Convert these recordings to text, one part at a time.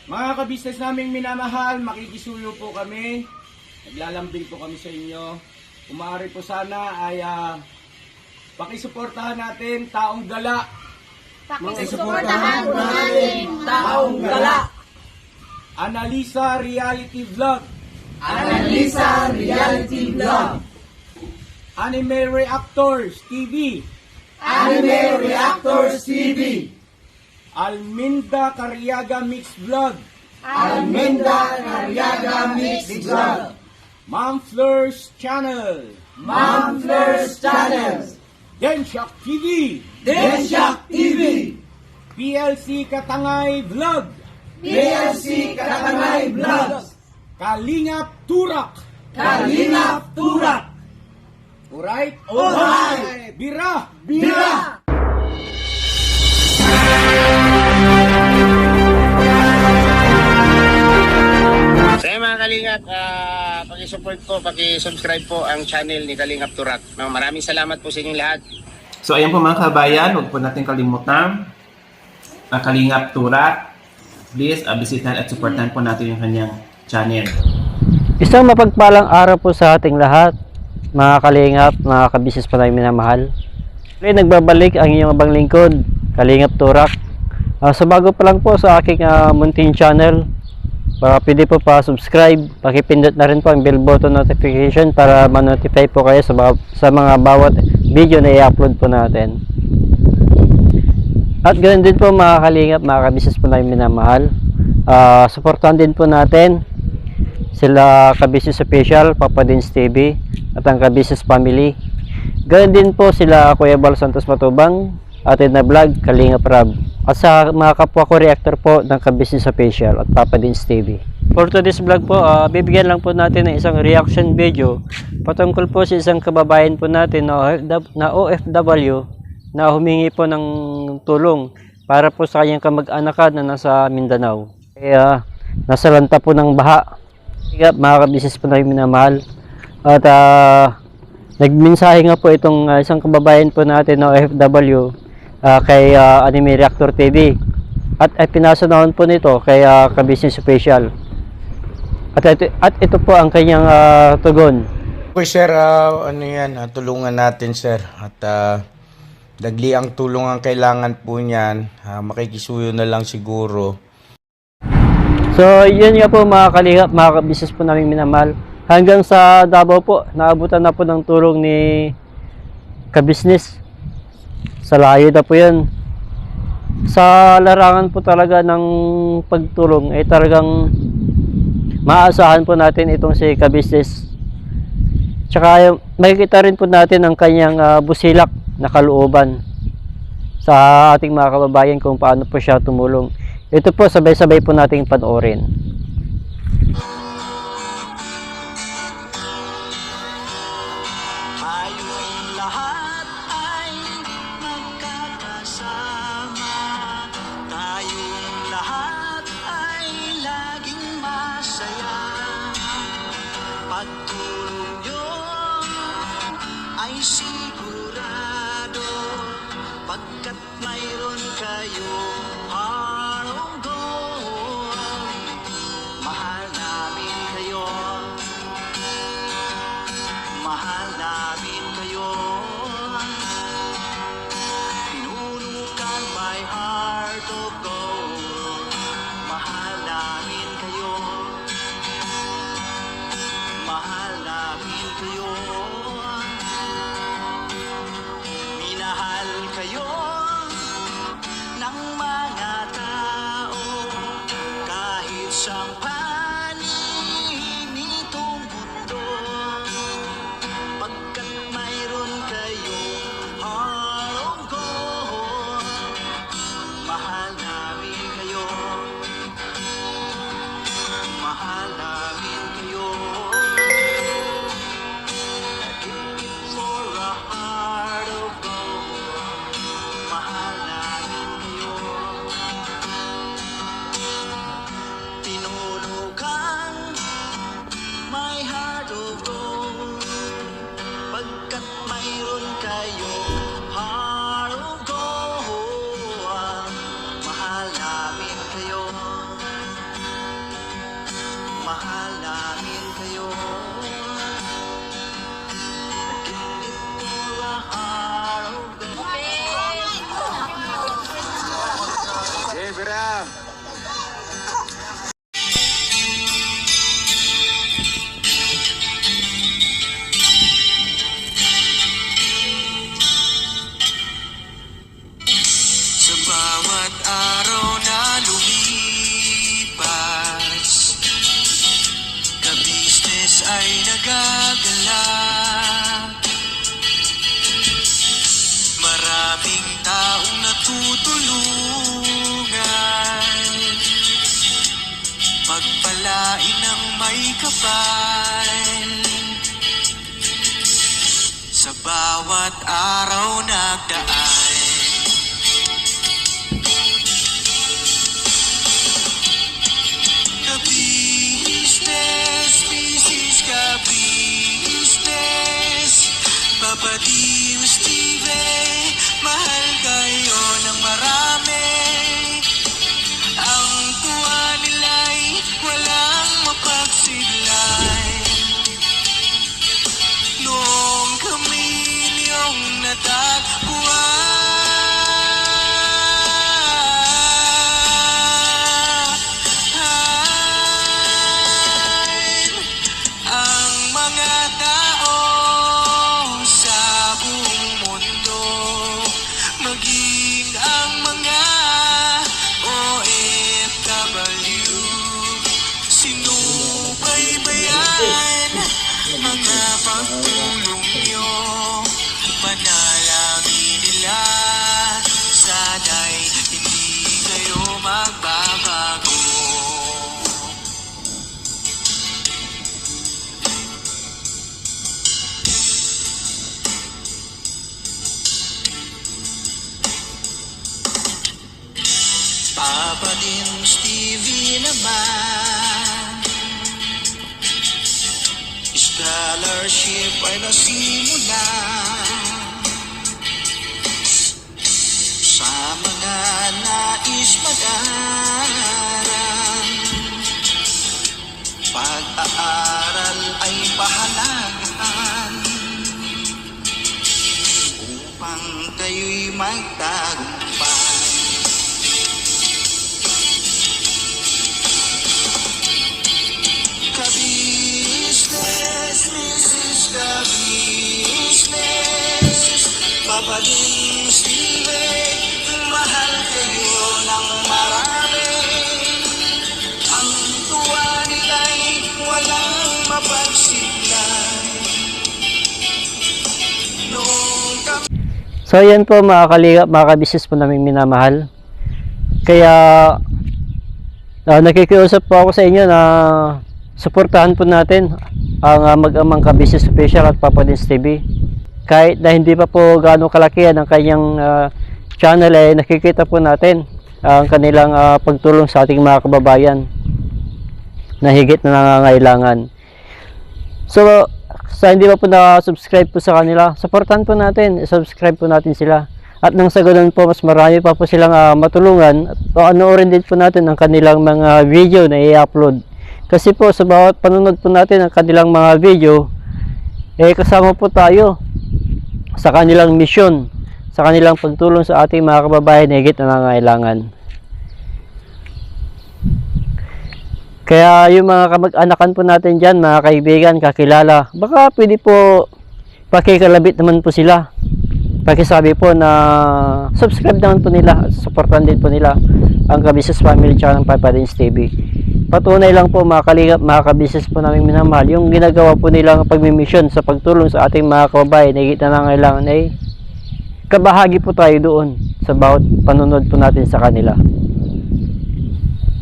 Mga kabisnes naming minamahal, makikisuyo po kami. Naglalambing po kami sa inyo. Kung maaari po sana ay pakisuportahan natin Taong Gala. Pakisuportahan po natin Taong Gala. Analisa Reality Vlog. Analisa Reality Vlog. Anime Reactors TV. Anime Reactors TV. Alminda Cariaga Mix Vlog. Alminda Cariaga Mix Vlog. Ma'am Fleurs Channel. Ma'am Fleurs Channel. Densyak TV. Densyak TV. PLC Katangay Vlog. PLC Katangay Vlog. Kalingap Turak. Kalingap Turak. Alright? Alright. Bira! Bira! So mga Kalingap, paki-support po, paki-subscribe po ang channel ni Kalingap Turak. Maraming salamat po sa inyong lahat. So ayan po mga kabayan, huwag po natin kalimutan ang Kalingap Turak. Please bisitahan at supportan po natin yung kanyang channel. Isang mapagpalang araw po sa ating lahat, mga Kalingap, mga kabisnes pa namin minamahal. Nagbabalik ang inyong abang lingkod, Kalingap Turak. So bago pa lang po sa aking munting channel, pwede po pa-subscribe, pakipindot na rin po ang bell button notification para ma-notify po kayo sa mga bawat video na i-upload po natin. At ganoon din po mga Kalingap, mga kabisnes po namin minamahal. Supportan din po natin sila Kabisnes Official, Papa Dins TV, at ang Kabisnes Family. Ganoon din po sila Kuya Bal Santos Matubang, Atin na Vlog, Kalingap Rab. At sa mga kapwa ko reactor po ng Kabisnes Official at Papa Dins TV. For today's vlog po, bibigyan lang po natin ng isang reaction video patungkol po sa isang kababayan po natin na OFW na humingi po ng tulong para po sa kanyang kamag-anakan na nasa Mindanao. Kaya nasa lanta po ng baha. Mga kabisnes po namin minamahal. At nagmensahe nga po itong isang kababayan po natin na OFW kay Anime Reactor TV. At pinasunahon po nito kay Kabisnes Official. At ito po ang kanyang tugon. Okay sir, ano yan, tulungan natin sir. At dagli ang tulong ang kailangan po niyan, makikisuyo na lang siguro. So yun nga po mga Kalingap, mga kabisnes po namin minamahal. Hanggang sa Davao po, naabutan na po ng tulong ni Kabisnes. Sa layo na po yun. Sa larangan po talaga ng pagtulong ay talagang maasahan po natin itong si Kabisnes. Tsaka makikita rin po natin ang kanyang busilak na kalooban sa ating mga kababayan kung paano po siya tumulong. Ito po sabay-sabay po nating panoorin. Tayong lahat ay magkakasama. Tayong lahat ay laging masaya. Pagtulong nyo ay sigurado, pagkat mayroon kayo harong doon. Mahal namin kayo. Mahal namin kayo. Pinunukan my heart of gold. Mahal namin kayo. Mahal namin kayo. Minahal kayo ng mga tao kahit siyang panig nitong mundo. Pagkat mayroon kayong harong ko, mahal namin kayo. Mahal namin kayo. Give it for a heart of gold. Mahal namin kayo. Pinunukan my heart of gold, pagkat mayroon kayong heart of gold. Mahal namin kayo. mahal namin kayo. Nag-iinit for a heart of gold. Zebra! Sa bawat araw na lumipas, ka-business ay nagagalak. Maraming taong natutulungan, pagpalain ng may kapal. Sa bawat araw nagdaan, ka-business, business ka-business, Papa Dio, Steve, mahal kayo ng marami. Ang tuwa nila'y walang mapagsidlay. Noong kami niyong natagpuan, ang mga tao sa buong mundo, maging ang mga OFW, sinubaybayan mga pagtulong nyo, panalangin nila, sana'y hindi kayo magbabago. Papa din Stevie naman, scholarship ay nasimula sa mga nais mag-aral. Pag-aaral ay pahalagahan upang kayo'y magtagumpay. Ka-business, Mrs. Ka-business, Papa din Steve, mahal kayo ng marami. Ang tuwa nila'y walang mapagsiglay. Noong kami So yan po mga kalingap, mga kabisnes po namin minamahal. Kaya nakikiusap po ako sa inyo na suportahan po natin ang mag-amang kabisnes official at Papa Dins TV. Kahit na hindi pa po gaano kalakihan ang kanyang channel, ay nakikita po natin ang kanilang pagtulong sa ating mga kababayan na higit na nangangailangan. So sa hindi pa po na-subscribe po sa kanila, supportan po natin, subscribe po natin sila. At nang sa ganun po, mas marami pa po silang matulungan at panoorin din po natin ang kanilang mga video na i-upload. Kasi po sa bawat panunod po natin ang kanilang mga video, kasama po tayo sa kanilang misyon, sa kanilang pagtulong sa ating mga kababayan na higit na nangangailangan. Kaya yung mga kamag-anakan po natin dyan, mga kaibigan, kakilala, baka pwede po pakikalabit naman po sila. Pakisabi po na subscribe naman po nila at supportan din po nila ang Kabisnes Family Channel ng Papa Dins TV. Patunay lang po mga kalingap, mga kabisnes po namin minamahal, yung ginagawa po nilang pagmimisyon sa pagtulong sa ating mga kababayan na higit na nangangailangan ay kabahagi po tayo doon sa bawat panunod po natin sa kanila.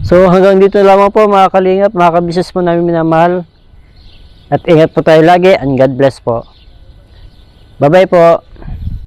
So hanggang dito lamang po mga kalingap, mga kabisnes po namin minamahal, at ingat po tayo lagi and God bless po. Bye bye po.